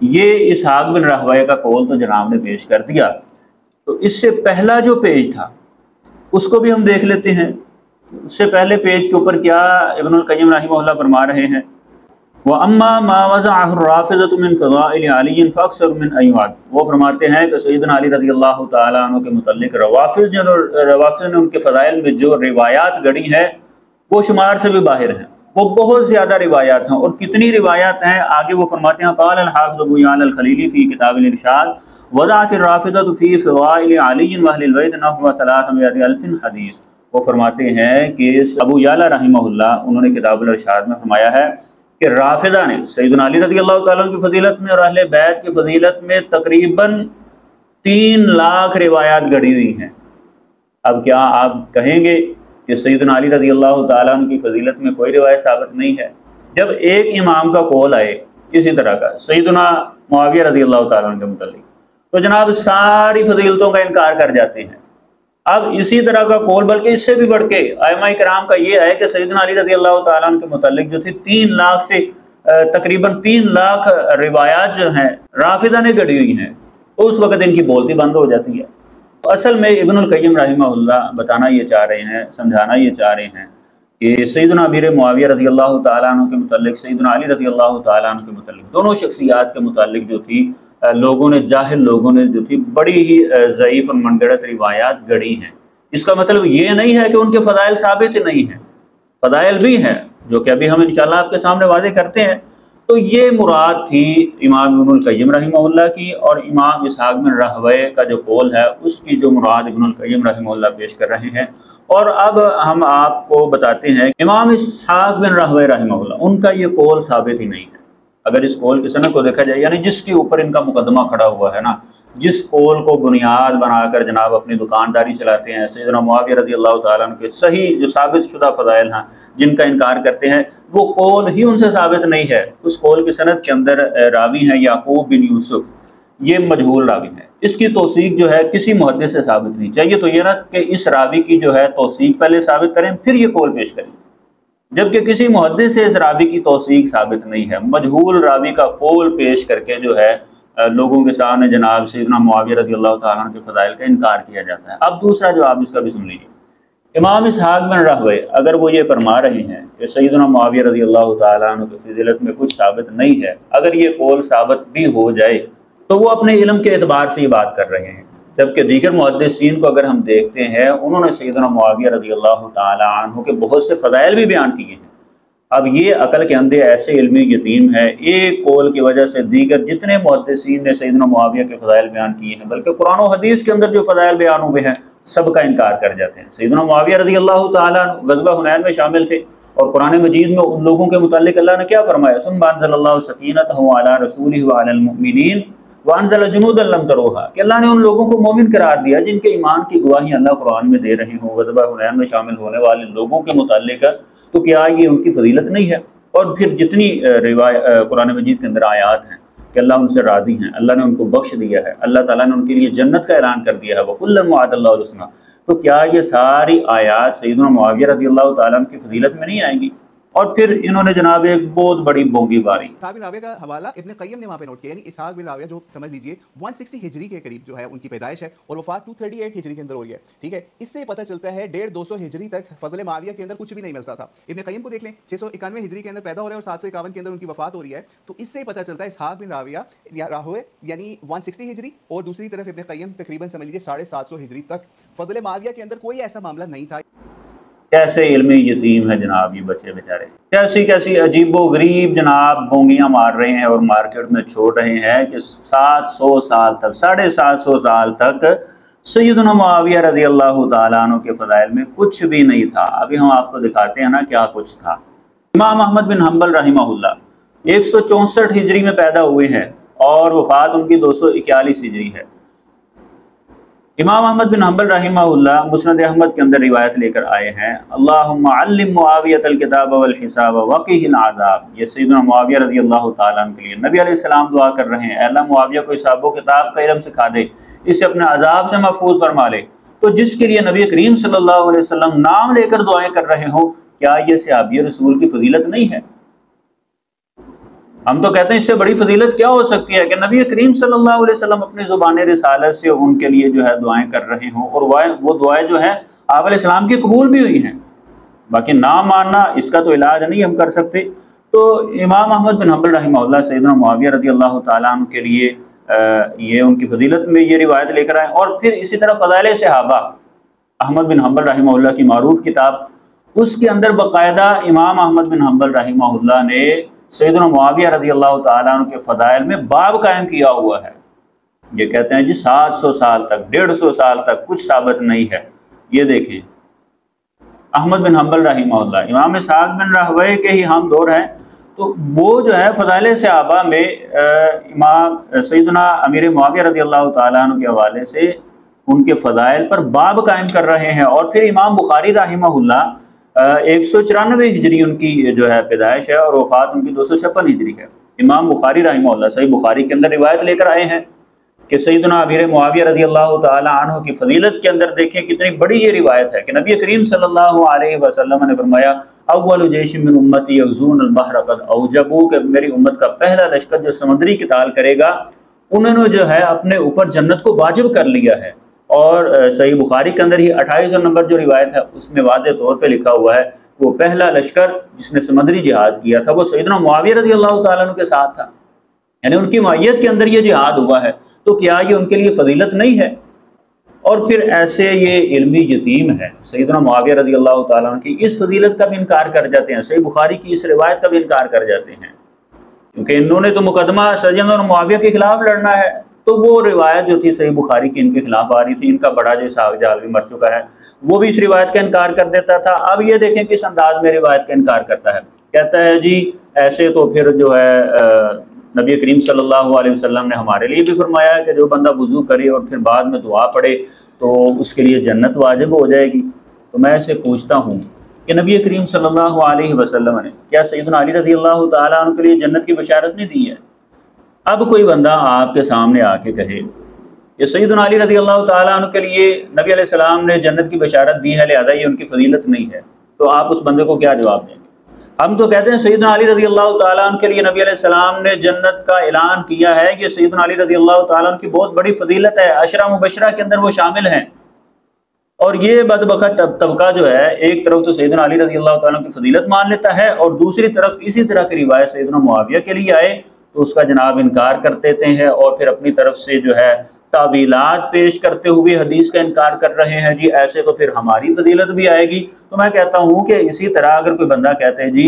یہ اسحاق بن راہویہ کا قول تو جناب نے پیش کر دیا، تو اس سے پہلا جو پیج تھا اس کو بھی ہم دیکھ لیتے ہیں۔ اس سے پہلے پیج کے اوپر کیا ابن القیم رحمہ اللہ فرما رہے ہیں، وَأَمَّا مَا وَضَعَهُ الرَّافِضَةُ مِنْ فَضَائِلِ عَلِيٍّ فَأَكْثَرُ مِنْ أَنْ يُعَدَّ۔ وہ فرماتے ہیں کہ سیدنا علی رضی اللہ تعالیٰ عنہ کے متعلق روافض نے ان کے فضائل میں جو روایات گڑی ہیں وہ شمار سے بھی باہر ہیں، وہ بہت زیادہ روایات ہیں۔ اور کتنی روایات ہیں آگے وہ فرماتے ہیں، قال الحافظ ابو یعلا الخلیلی فی کتاب الارشاد وضعت الرافضة فی فضائل علی واہل البیت نحو 300,000 حدیث۔ وہ فرماتے ہیں کہ ابو یعلا رحمہ اللہ انہوں نے کتاب الارشاد میں فرمایا ہے کہ رافضہ نے سیدنا علی رضی اللہ تعالیٰ عنہ کی فضیلت میں اور اہل بیت کی فضیلت میں تقریباً 3 لاکھ روایات گڑی ہوئی ہیں۔ اب کیا آپ کہیں گے کہ سیدنا علی رضی اللہ تعالیٰ عنہ کی فضیلت میں کوئی روایت ثابت نہیں ہے؟ جب ایک امام کا قول آئے اسی طرح کا سیدنا معاویہ رضی اللہ تعالیٰ عنہ کے متعلق، تو جناب ساری فضیلتوں کا انکار کر جاتے ہیں۔ اب اسی طرح کا قول بلکہ اس سے بھی بڑھ کے ائمہ کرام کا یہ ہے کہ سیدنا علی رضی اللہ تعالیٰ عنہ کے متعلق جو تھی 3 لاکھ سے تقریباً 3 لاکھ روایات جو ہیں رافضہ نے گڑی ہوئی ہیں، تو اس وقت ان کی بولتی بند ہو جاتی ہے۔ اصل میں ابن القیم رحمہ اللہ بتانا یہ چاہ رہے ہیں، سمجھانا یہ چاہ رہے ہیں کہ سیدنا امیر معاویہ رضی اللہ تعالیٰ عنہ کے متعلق، سیدنا علی رضی اللہ تعالیٰ عنہ کے متعلق، دونوں شخصیات کے متعلق جو تھی لوگوں نے، جاہل لوگوں نے جو تھی بڑی ہی ضعیف اور من گڑت روایات گڑی ہیں۔ اس کا مطلب یہ نہیں ہے کہ ان کے فضائل ثابت نہیں ہیں، فضائل بھی ہیں جو کہ ابھی ہم انشاءاللہ آپ کے سامنے واضح کرتے ہیں۔ تو یہ مراد تھی امام ابن القیم رحمہ اللہ کی، اور امام اسحاق بن راہویہ کا جو قول ہے اس کی جو مراد ابن القیم رحمہ اللہ پیش کر رہے ہیں۔ اور اب ہم آپ کو بتاتے ہیں امام اسحاق بن راہویہ رحمہ اللہ ان کا یہ قول ثابت ہی نہیں ہے۔ اگر اس قول کی سند کو دیکھا جائے، یعنی جس کے اوپر ان کا مقدمہ کھڑا ہوا ہے نا، جس قول کو بنیاد بنا کر جناب اپنی دکانداری چلاتے ہیں، سیدنا معاویہ رضی اللہ تعالیٰ عنہ کے صحیح جو ثابت شدہ فضائل ہیں جن کا انکار کرتے ہیں، وہ قول ہی ان سے ثابت نہیں ہے۔ اس قول کی سند کے اندر راوی ہیں یعقوب بن یوسف، یہ مجہول راوی ہے، اس کی توثیق جو ہے کسی محدث سے ثابت نہیں۔ چاہیے تو یہ نہ کہ اس راوی کی جو ہے توثیق پہلے ثابت کریں پھر یہ قول پیش کریں، جبکہ کسی محدث سے اس راوی کی توثیق ثابت نہیں ہے۔ مجہول راوی کا قول پیش کر کے جو ہے لوگوں کے سامنے جناب سیدنا معاویہ رضی اللہ تعالیٰ عنہ کے فضائل کا انکار کیا جاتا ہے۔ اب دوسرا جواب اس کا بھی سن لیجیے۔ امام اسحاق بن راہویہ اگر وہ یہ فرما رہے ہیں کہ سیدنا معاویہ رضی اللہ تعالیٰ عنہ کی فضیلت میں کچھ ثابت نہیں ہے، اگر یہ قول ثابت بھی ہو جائے تو وہ اپنے علم کے اعتبار سے یہ بات کر رہے ہیں، جبکہ دیگر محدثین کو اگر ہم دیکھتے ہیں انہوں نے سیدنا معاویہ رضی اللہ تعالیٰ عنہ کے بہت سے فضائل بھی بیان کیے ہیں۔ اب یہ عقل کے اندھے ایسے علمی یتیم ہے، ایک قول کی وجہ سے دیگر جتنے محدثین نے سیدنا معاویہ کے فضائل بیان کیے ہیں، بلکہ قرآن و حدیث کے اندر جو فضائل بیان ہوئے ہیں سب کا انکار کر جاتے ہیں۔ سیدنا معاویہ رضی اللہ تعالیٰ عنہ غزوہ حنین میں شامل تھے، اور قرآن مجید میں ان لوگوں کے متعلق اللہ نے کیا فرمایا، ثم انزل اللہ سکینتہ علی رسولہ وعلی المؤمنین وانزل جنودا لم تروہا، کہ اللہ نے ان لوگوں کو مومن قرار دیا جن کے ایمان کی گواہی اللہ قرآن میں دے رہے ہوں غزوہ حنین میں شامل ہونے والے لوگوں کے متعلق، تو کیا یہ ان کی فضیلت نہیں ہے؟ اور پھر جتنی قرآن مجید کے اندر آیات ہیں کہ اللہ ان سے راضی ہیں، اللہ نے ان کو بخش دیا ہے، اللہ تعالیٰ نے ان کے لیے جنت کا اعلان کر دیا ہے، وَكُلًّا وَعَدَ اللَّهُ الْحُسْنَىٰ، تو کیا یہ ساری آیات سیدنا معاویہ رضی اللہ تعالیٰ عنہ کی فضیلت میں نہیں آئیں گی؟ اور پھر انہوں نے جناب ایک بہت بڑی بونگی باری۔ اسحاق بن راہویہ کا حوالہ ابن قیم نے وہاں پہ نوٹ کیا، یعنی اسحاق بن راہویہ جو سمجھ لیجئے 160 ہجری کے قریب جو ہے ان کی پیدائش ہے، اور وفات 238 ہجری کے اندر ہو رہی ہے، ٹھیک ہے۔ اس سے پتہ چلتا ہے 150-200 ہجری تک فضل معاویہ کے اندر کچھ بھی نہیں ملتا تھا۔ ابن قیم کو دیکھ لیں 691 ہجری کے اندر پیدا ہو رہے ہیں اور 751 کے اندر ان کی وفات ہو رہی ہے، تو اس سے پتہ چلتا ہے اسحاق بن راہویہ یعنی 160 ہجری، اور دوسری طرف ابن قیم تقریباً سمجھ لیجیے 750 ہجری تک فضل معاویہ کے اندر کوئی ایسا معاملہ نہیں تھا۔ کیسے علمی یتیم ہے جناب یہ بچے بیچارے، کیسی کیسی عجیب و غریب جناب بونگیاں مار رہے ہیں اور مارکیٹ میں چھوڑ رہے ہیں کہ 700 سال تک 750 سال تک سیدنا معاویہ رضی اللہ تعالیٰ عنہ کے فضائل میں کچھ بھی نہیں تھا۔ ابھی ہم آپ کو دکھاتے ہیں نا کیا کچھ تھا۔ امام احمد بن حنبل رحمہ اللہ 164 ہجری میں پیدا ہوئے ہیں اور وفات ان کی 241 ہجری ہے۔ امام احمد بن حنبل رحمہ اللہ مسند احمد کے اندر روایت لے کر آئے ہیں، اللہم علم معاویہ الکتاب والحساب وقیہ العذاب، یہ سیدنا معاویہ رضی اللہ تعالیٰ عنہ کے لیے نبی علیہ السلام دعا کر رہے ہیں، اے اللہ معاویہ کو حساب و کتاب کا علم سکھا دے، اسے اپنے عذاب سے محفوظ فرما لے۔ تو جس کے لیے نبی کریم صلی اللہ علیہ وسلم نام لے کر دعائیں کر رہے ہوں، کیا یہ صحابی رسول کی فضیلت نہیں ہے؟ ہم تو کہتے ہیں اس سے بڑی فضیلت کیا ہو سکتی ہے کہ نبی کریم صلی اللہ علیہ وسلم اپنی زبان رسالت سے ان کے لیے جو ہے دعائیں کر رہے ہوں، اور وہ دعائیں جو ہیں آپ علیہ السلام کی قبول بھی ہوئی ہیں۔ باقی نہ ماننا اس کا تو علاج نہیں ہم کر سکتے۔ تو امام احمد بن حنبل رحمہ اللہ سیدنا معاویہ رضی اللہ تعالیٰ عنہ کے لیے یہ ان کی فضیلت میں یہ روایت لے کر آئے، اور پھر اسی طرح فضائل صحابہ احمد بن حنبل رحمہ اللہ کی معروف کتاب، اس کے اندر باقاعدہ امام احمد بن حنبل رحمہ اللہ نے سیدنا معاویہ رضی اللہ تعالیٰ عنہ کے فضائل میں باب قائم کیا ہوا ہے۔ یہ کہتے ہیں جی 700 سال تک 150 سال تک کچھ ثابت نہیں ہے۔ یہ دیکھیں احمد بن حنبل رحمہ اللہ امام اسحاق بن راہویہ کے ہی ہم دور ہیں، تو وہ جو ہے فضائل صحابہ میں امام سیدنا امیر معاویہ رضی اللہ تعالیٰ عنہ کے حوالے سے ان کے فضائل پر باب قائم کر رہے ہیں۔ اور پھر امام بخاری رحمہ اللہ 194 ہجری ان کی جو ہے پیدائش ہے، اور وفات ان کی 256 ہجری ہے۔ امام بخاری رحمہ اللہ صحیح بخاری کے اندر روایت لے کر آئے ہیں کہ سیدنا امیر معاویہ رضی اللہ تعالی عنہ کی فضیلت کے اندر دیکھیں کتنی بڑی یہ روایت ہے کہ نبی کریم صلی اللہ علیہ وسلم نے فرمایا اول جیش من امتی یغزون البحر قد اوجبوا، کہ میری امت کا پہلا لشکر جو سمندری قتال کرے گا انہوں نے جو ہے اپنے اوپر جنت کو واجب کر لیا ہے۔ اور صحیح بخاری کے اندر ہی 28 نمبر جو روایت ہے اس میں واضح طور پہ لکھا ہوا ہے وہ پہلا لشکر جس نے سمندری جہاد کیا تھا وہ سیدنا معاویہ رضی اللہ تعالیٰ عنہ کے ساتھ تھا، یعنی ان کی معیت کے اندر یہ جہاد ہوا ہے۔ تو کیا یہ ان کے لیے فضیلت نہیں ہے؟ اور پھر ایسے یہ علمی یتیم ہے سیدنا معاویہ رضی اللہ تعالیٰ عنہ کی، اس فضیلت کا بھی انکار کر جاتے ہیں، صحیح بخاری کی اس روایت کا بھی انکار کر جاتے ہیں، کیونکہ انہوں نے تو مقدمہ سیدنا اور معاویہ کے خلاف لڑنا ہے۔ تو وہ روایت جو تھی صحیح بخاری کی ان کے خلاف آ رہی تھی، ان کا بڑا جو اسحاق جعلوی مر چکا ہے وہ بھی اس روایت کا انکار کر دیتا تھا۔ اب یہ دیکھیں کس انداز میں روایت کا انکار کرتا ہے، کہتا ہے جی ایسے تو پھر جو ہے نبی کریم صلی اللہ علیہ وسلم نے ہمارے لیے بھی فرمایا ہے کہ جو بندہ وضو کرے اور پھر بعد میں دعا پڑھے تو اس کے لیے جنت واجب ہو جائے گی۔ تو میں اسے پوچھتا ہوں کہ نبی کریم صلی اللہ علیہ وسلم نے کیا سیدنا علی رضی اللہ تعالیٰ عنہ کے لیے جنت کی بشارت نہیں دی ہے؟ اب کوئی بندہ آپ کے سامنے آ کے کہے کہ سیدنا علی رضی اللہ تعالیٰ عنہ کے لیے نبی علیہ السلام نے جنت کی بشارت دی ہے لہذا یہ ان کی فضیلت نہیں ہے، تو آپ اس بندے کو کیا جواب دیں گے؟ ہم تو کہتے ہیں سیدنا علی رضی اللہ تعالیٰ عنہ کے لیے نبی علیہ السلام نے جنت کا اعلان کیا ہے کہ سیدنا علی رضی اللہ تعالیٰ عنہ کی بہت بڑی فضیلت ہے، عشرہ مبشرہ کے اندر وہ شامل ہیں۔ اور یہ بدبخت طبقہ جو ہے ایک طرف تو سیدنا علی رضی اللہ تعالیٰ عنہ کی فضیلت مان لیتا ہے اور دوسری طرف اسی طرح کی روایت سیدنا معاویہ کے لیے آئے تو اس کا جناب انکار کر دیتے ہیں، اور پھر اپنی طرف سے جو ہے تعویلات پیش کرتے ہوئے حدیث کا انکار کر رہے ہیں جی ایسے تو پھر ہماری فضیلت بھی آئے گی۔ تو میں کہتا ہوں کہ اسی طرح اگر کوئی بندہ کہتے ہیں جی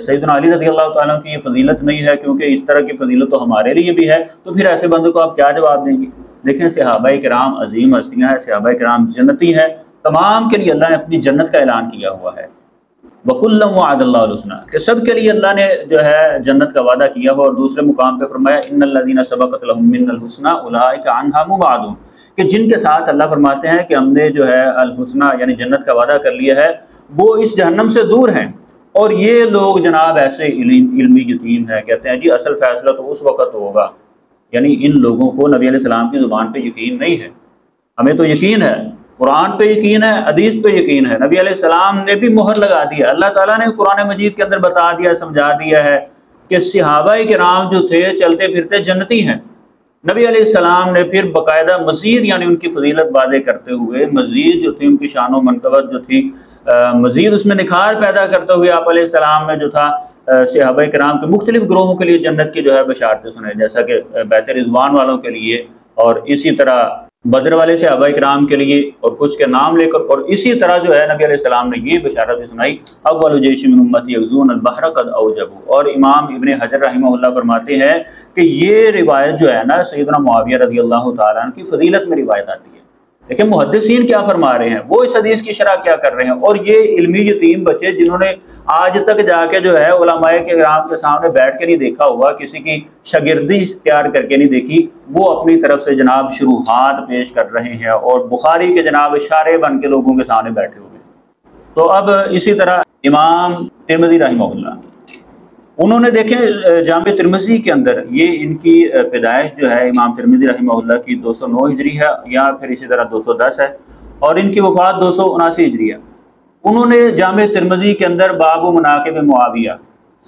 سیدنا علی رضی اللہ تعالیٰ عنہ کی یہ فضیلت نہیں ہے کیونکہ اس طرح کی فضیلت تو ہمارے لیے بھی ہے، تو پھر ایسے بندے کو آپ کیا جواب دیں گے؟ دیکھیں صحابہ کرام عظیم ہستیاں ہیں، صحابہ کرام جنتی ہیں، تمام کے لیے اللہ نے اپنی جنت کا اعلان کیا ہوا ہے، وَكُلًّا وَعَدَ اللَّهُ الْحُسْنَىٰ، کہ سب کے لیے اللہ نے جو ہے جنت کا وعدہ کیا ہو۔ اور دوسرے مقام پہ فرمایا إِنَّ الَّذِينَ سَبَقَتْ لَهُم مِّنَّ الْحُسْنَىٰ أُولَٰئِكَ عَنْهَا مُبْعَدُونَ، کہ جن کے ساتھ اللہ فرماتے ہیں کہ ہم نے جو ہے الحسنہ یعنی جنت کا وعدہ کر لیا ہے وہ اس جہنم سے دور ہیں۔ اور یہ لوگ جناب ایسے علمی یتیم ہیں، کہتے ہیں جی اصل فیصلہ تو اس وقت ہوگا، یعنی ان لوگوں کو نبی علیہ السلام کی زبان پہ یقین نہیں ہے، ہمیں تو یقین ہے، قرآن پہ یقین ہے، حدیث پہ یقین ہے، نبی علیہ السلام نے بھی مہر لگا دی ہے، اللہ تعالیٰ نے قرآن مجید کے اندر بتا دیا سمجھا دیا ہے کہ صحابہ کرام جو تھے چلتے پھرتے جنتی ہیں۔ نبی علیہ السلام نے پھر باقاعدہ مزید یعنی ان کی فضیلت واضح کرتے ہوئے مزید جو تھی ان کی شان و منقبت جو تھی مزید اس میں نکھار پیدا کرتے ہوئے آپ علیہ السلام نے جو تھا صحابہ کرام کے مختلف گروہوں کے لیے جنت کی جو ہے بشارتیں سنائی، جیسا کہ بیت رضوان والوں کے لیے اور اسی طرح بدر والے صحابہ کرام کے لیے اور کچھ کے نام لے کر، اور اسی طرح جو ہے نبی علیہ السلام نے یہ بشارت بھی سنائی اول جیش من امتی یغزون البحر قد اوجبوا۔ اور امام ابن حجر رحمہ اللہ فرماتے ہیں کہ یہ روایت جو ہے نا سیدنا معاویہ رضی اللہ تعالیٰ عنہ کی فضیلت میں روایت آتی ہے۔ لیکن محدثین کیا فرما رہے ہیں، وہ اس حدیث کی شرح کیا کر رہے ہیں، اور یہ علمی یتیم بچے جنہوں نے آج تک جا کے جو ہے علماء کرام کے سامنے بیٹھ کے نہیں دیکھا ہوا، کسی کی شاگردی اختیار کر کے نہیں دیکھی، وہ اپنی طرف سے جناب شروحات پیش کر رہے ہیں اور بخاری کے جناب اشارے بن کے لوگوں کے سامنے بیٹھے ہوئے۔ تو اب اسی طرح امام ترمذی رحمہ اللہ انہوں نے دیکھیں جامع ترمذی کے اندر یہ ان کی پیدائش جو ہے امام ترمذی رحمہ اللہ کی 209 ہجری ہے یا پھر اسی طرح 210 ہے، اور ان کی وفات 279 ہجری ہے۔ انہوں نے جامع ترمذی کے اندر باب مناقب معاویہ